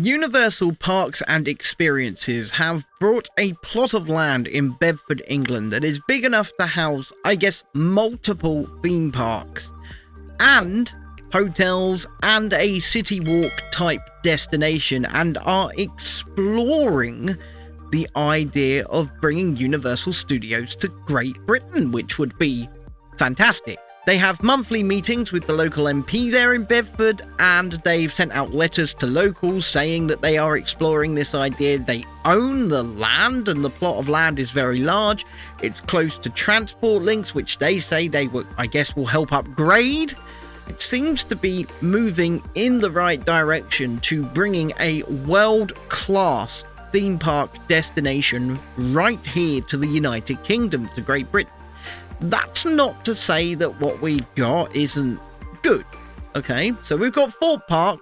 Universal Parks and Experiences have brought a plot of land in Bedford, England that is big enough to house, I guess, multiple theme parks and hotels and a city walk type destination, and are exploring the idea of bringing Universal Studios to Great Britain, which would be fantastic. They have monthly meetings with the local MP there in Bedford, and they've sent out letters to locals saying that they are exploring this idea. They own the land, and the plot of land is very large. It's close to transport links, which they say they will, I guess, will help upgrade. It seems to be moving in the right direction to bringing a world-class theme park destination right here to the United Kingdom, to Great Britain. That's not to say that what we got isn't good, okay? So we've got Thorpe Park,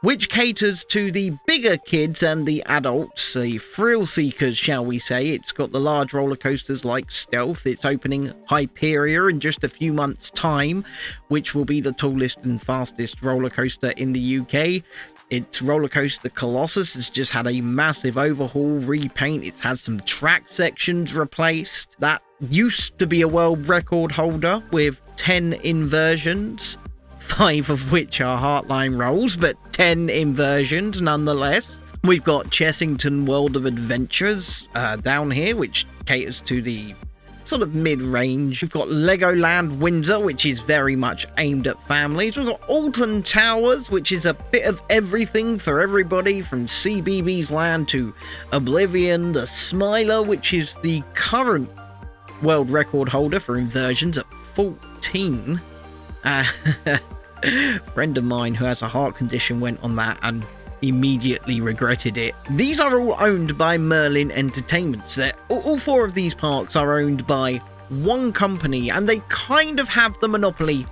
which caters to the bigger kids and the adults, the thrill seekers, shall we say. It's got the large roller coasters like Stealth. It's opening Hyperia in just a few months' time, which will be the tallest and fastest roller coaster in the UK. Its roller coaster Colossus has just had a massive overhaul, repaint. It's had some track sections replaced. That used to be a world record holder with 10 inversions, 5 of which are Heartline rolls, but 10 inversions nonetheless. We've got Chessington World of Adventures down here, which caters to the sort of mid-range. We've got Legoland Windsor, which is very much aimed at families. We've got Alton Towers, which is a bit of everything for everybody, from CBeebies Land to Oblivion. The Smiler, which is the current world record holder for inversions at 14. A friend of mine who has a heart condition went on that and immediately regretted it. These are all owned by Merlin Entertainments. All 4 of these parks are owned by one company, and they kind of have the monopoly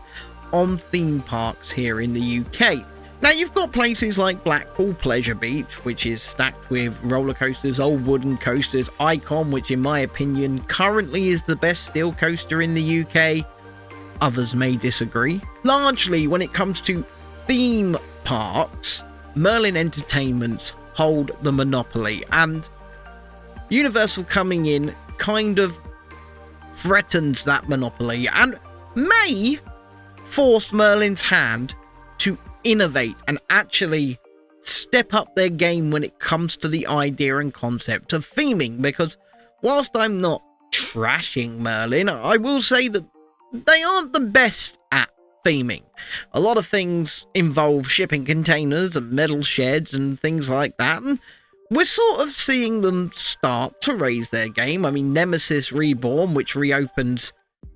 on theme parks here in the UK. Now, you've got places like Blackpool Pleasure Beach, which is stacked with roller coasters, old wooden coasters, Icon, which in my opinion currently is the best steel coaster in the UK. Others may disagree. Largely, when it comes to theme parks, Merlin Entertainments hold the monopoly, and Universal coming in kind of threatens that monopoly and may force Merlin's hand to innovate and actually step up their game when it comes to the idea and concept of theming. Because whilst I'm not trashing Merlin, I will say that they aren't the best at theming. A lot of things involve shipping containers and metal sheds and things like that, and we're sort of seeing them start to raise their game. I mean, Nemesis Reborn, which reopens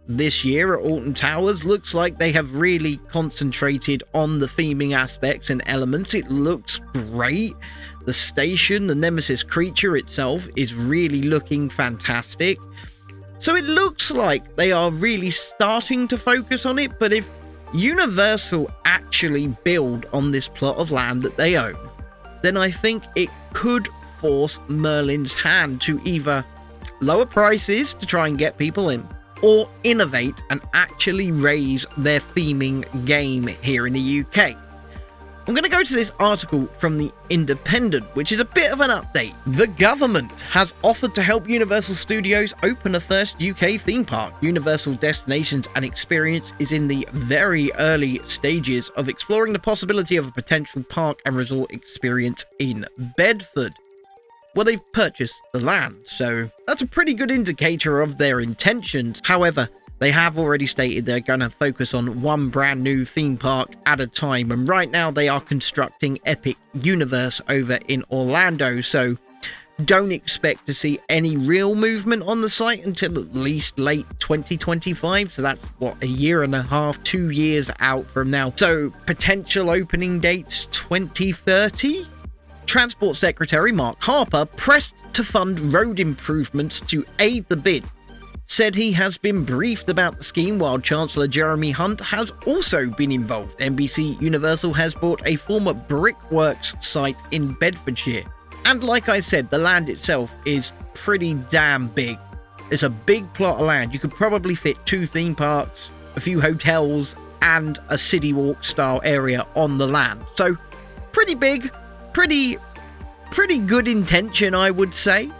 this year at Alton Towers, looks like they have really concentrated on the theming aspects and elements. It looks great. The station, the Nemesis creature itself, is really looking fantastic. So it looks like they are really starting to focus on it, but if Universal actually build on this plot of land that they own, then I think it could force Merlin's hand to either lower prices to try and get people in, or innovate and actually raise their theming game here in the UK. I'm going to go to this article from The Independent, which is a bit of an update. The government has offered to help Universal Studios open a first UK theme park. Universal Destinations and Experience is in the very early stages of exploring the possibility of a potential park and resort experience in Bedford. Well, they've purchased the land, so that's a pretty good indicator of their intentions. However, they have already stated they're going to focus on one brand new theme park at a time, and right now they are constructing Epic Universe over in Orlando, so don't expect to see any real movement on the site until at least late 2025, so that's, what, a year and a half, 2 years out from now. So potential opening dates 2030? Transport Secretary Mark Harper, pressed to fund road improvements to aid the bid, said he has been briefed about the scheme, while Chancellor Jeremy Hunt has also been involved. NBC Universal has bought a former Brickworks site in Bedfordshire. And like I said, the land itself is pretty damn big. It's a big plot of land. You could probably fit 2 theme parks, a few hotels, and a city walk style area on the land. So pretty big, pretty pretty good intention, I would say.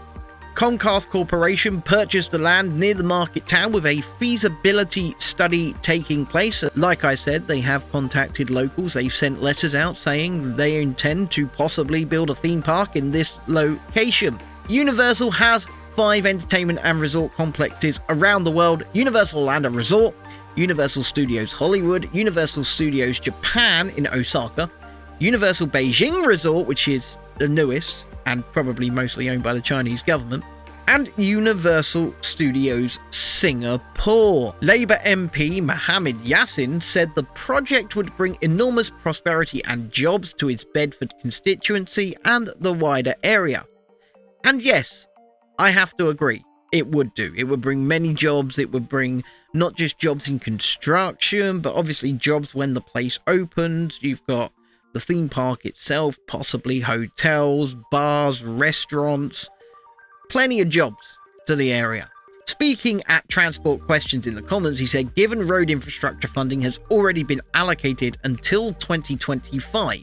Comcast Corporation purchased the land near the market town with a feasibility study taking place. Like I said, they have contacted locals. They've sent letters out saying they intend to possibly build a theme park in this location. Universal has 5 entertainment and resort complexes around the world: Universal Orlando Resort, Universal Studios Hollywood, Universal Studios Japan in Osaka, Universal Beijing Resort, which is the newest and probably mostly owned by the Chinese government, and Universal Studios Singapore. Labour MP Mohammed Yassin said the project would bring enormous prosperity and jobs to his Bedford constituency and the wider area. And yes, I have to agree, it would do. It would bring many jobs. It would bring not just jobs in construction, but obviously jobs when the place opens. You've got the theme park itself, possibly hotels, bars, restaurants, plenty of jobs to the area. Speaking at Transport Questions in the comments, he said, given road infrastructure funding has already been allocated until 2025,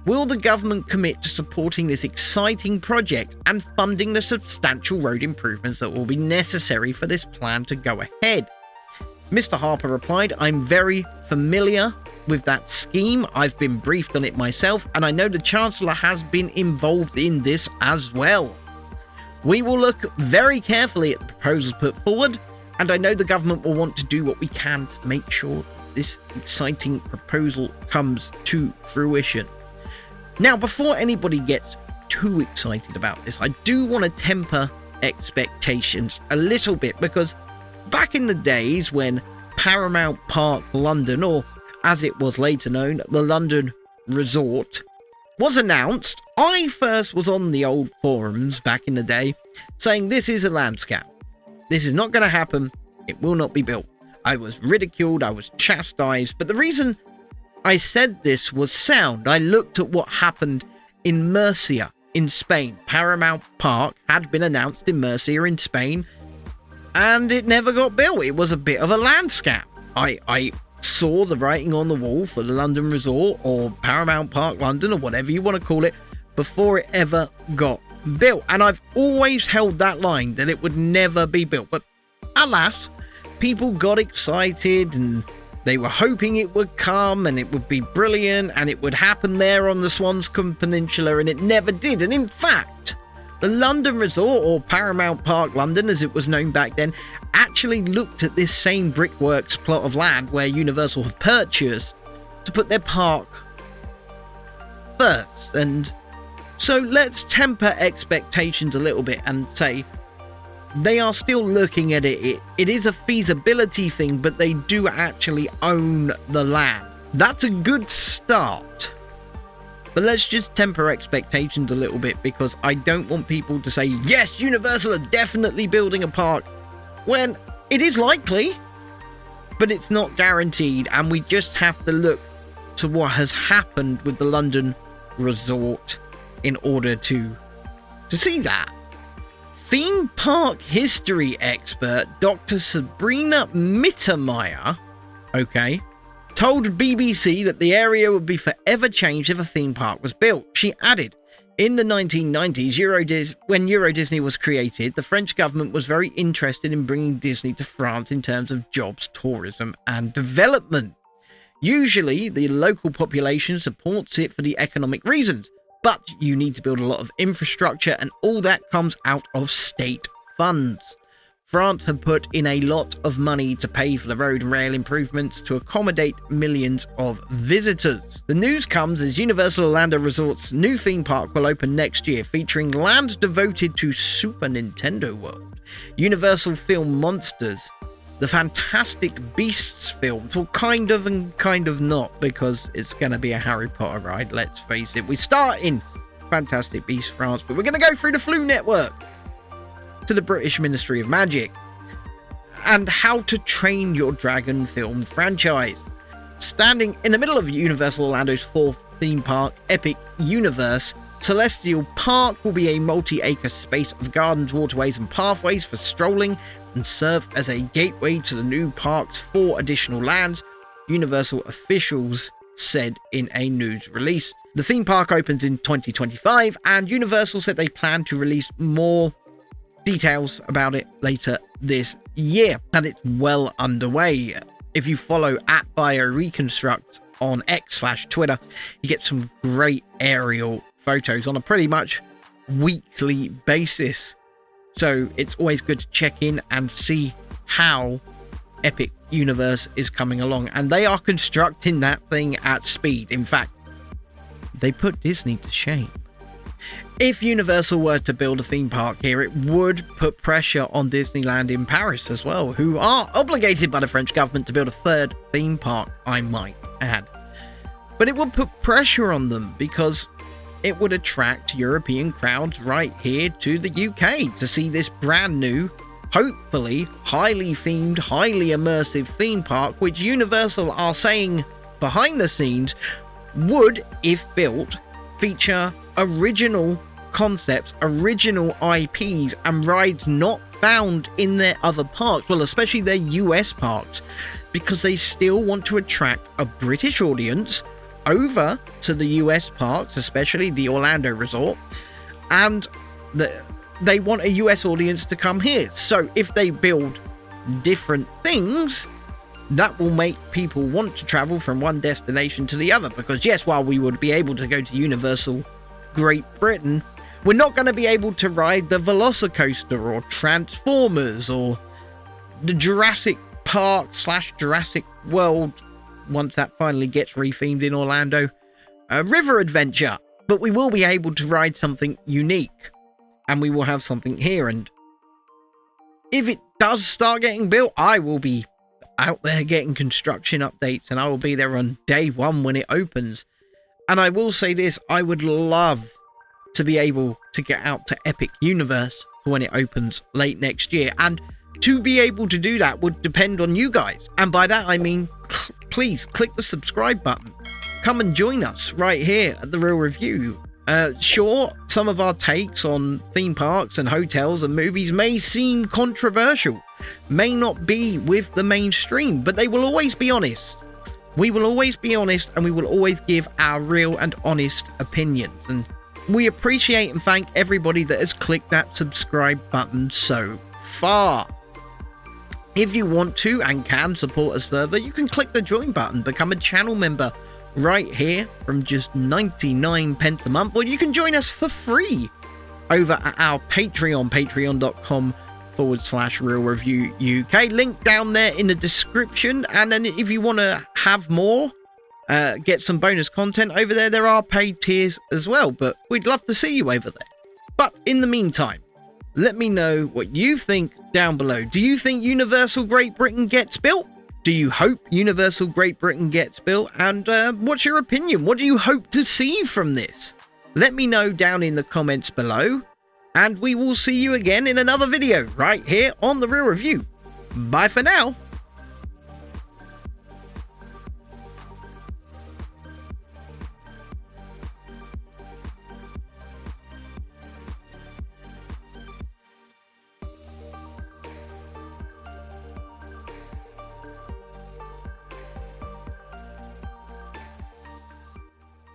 will the government commit to supporting this exciting project and funding the substantial road improvements that will be necessary for this plan to go ahead? Mr. Harper replied, I'm very familiar with that scheme. I've been briefed on it myself, and I know the Chancellor has been involved in this as well. We will look very carefully at the proposals put forward, and I know the government will want to do what we can to make sure this exciting proposal comes to fruition. Now, before anybody gets too excited about this, I do want to temper expectations a little bit, because back in the days when Paramount Park London, or as it was later known, the London Resort, was announced, I first was on the old forums back in the day saying this is a land scam. This is not going to happen. It will not be built. I was ridiculed. I was chastised. But the reason I said this was sound. I looked at what happened in Murcia in Spain. Paramount Park had been announced in Murcia in Spain, and it never got built. It was a bit of a land scam. I saw the writing on the wall for the London Resort, or Paramount Park London, or whatever you want to call it, before it ever got built. And I've always held that line that it would never be built. But alas, people got excited and they were hoping it would come and it would be brilliant and it would happen there on the Swanscombe Peninsula, and it never did. And in fact, the London Resort, or Paramount Park London as it was known back then, actually looked at this same Brickworks plot of land where Universal had purchased to put their park first. And so let's temper expectations a little bit and say they are still looking at it. It is a feasibility thing, but they do actually own the land. That's a good start. But let's just temper expectations a little bit, because I don't want people to say, yes, Universal are definitely building a park, when it is likely, but it's not guaranteed. And we just have to look to what has happened with the London Resort in order to see that. Theme park history expert Dr. Sabrina Mittermeier, told BBC that the area would be forever changed if a theme park was built. She added, in the 1990s, when Euro Disney was created, the French government was very interested in bringing Disney to France in terms of jobs, tourism and development. Usually, the local population supports it for the economic reasons, but you need to build a lot of infrastructure, and all that comes out of state funds. France had put in a lot of money to pay for the road and rail improvements to accommodate millions of visitors. The news comes as Universal Orlando Resort's new theme park will open next year, featuring land devoted to Super Nintendo World, Universal Film Monsters, the Fantastic Beasts films, well, kind of and kind of not, because it's going to be a Harry Potter ride, let's face it. We start in Fantastic Beasts France, but we're going to go through the Flu Network to the British Ministry of Magic, and How to Train Your Dragon film franchise. Standing in the middle of Universal Orlando's fourth theme park, Epic Universe, Celestial Park will be a multi-acre space of gardens, waterways and pathways for strolling, and serve as a gateway to the new park's 4 additional lands, Universal officials said in a news release. The theme park opens in 2025, and Universal said they plan to release more details about it later this year, and it's well underway. If you follow @BioReconstruct on X/Twitter, you get some great aerial photos on a pretty much weekly basis. So it's always good to check in and see how Epic Universe is coming along. And they are constructing that thing at speed. In fact, they put Disney to shame. If Universal were to build a theme park here, it would put pressure on Disneyland in Paris as well, who are obligated by the French government to build a third theme park, I might add. But it would put pressure on them because it would attract European crowds right here to the UK to see this brand new, hopefully highly themed, highly immersive theme park, which Universal are saying behind the scenes would, if built, feature original concepts, original IPs, and rides not found in their other parks, well, especially their US parks, because they still want to attract a British audience over to the US parks, especially the Orlando resort, and they want a US audience to come here. So if they build different things, that will make people want to travel from one destination to the other, because yes, while we would be able to go to Universal Great Britain, we're not going to be able to ride the Velocicoaster or Transformers or the Jurassic Park / Jurassic World, once that finally gets rethemed in Orlando, River Adventure. But we will be able to ride something unique, and we will have something here. And if it does start getting built, I will be out there getting construction updates, and I will be there on day one when it opens. And I will say this, I would love to be able to get out to Epic Universe when it opens late next year, and to be able to do that would depend on you guys. And by that I mean, please click the subscribe button, come and join us right here at The Real Review. Sure, some of our takes on theme parks and hotels and movies may seem controversial, may not be with the mainstream, but they will always be honest. We will always be honest, and we will always give our real and honest opinions. And we appreciate and thank everybody that has clicked that subscribe button so far. If you want to and can support us further, you can click the join button, become a channel member right here from just 99 pence a month, or you can join us for free over at our Patreon, patreon.com/Real Review UK. Link down there in the description. And then if you want to have more, get some bonus content over there, there are paid tiers as well, but we'd love to see you over there. But in the meantime, let me know what you think down below. Do you think Universal Great Britain gets built? Do you hope Universal Great Britain gets built? And what's your opinion? What do you hope to see from this? Let me know down in the comments below. And we will see you again in another video right here on The Real Review. Bye for now.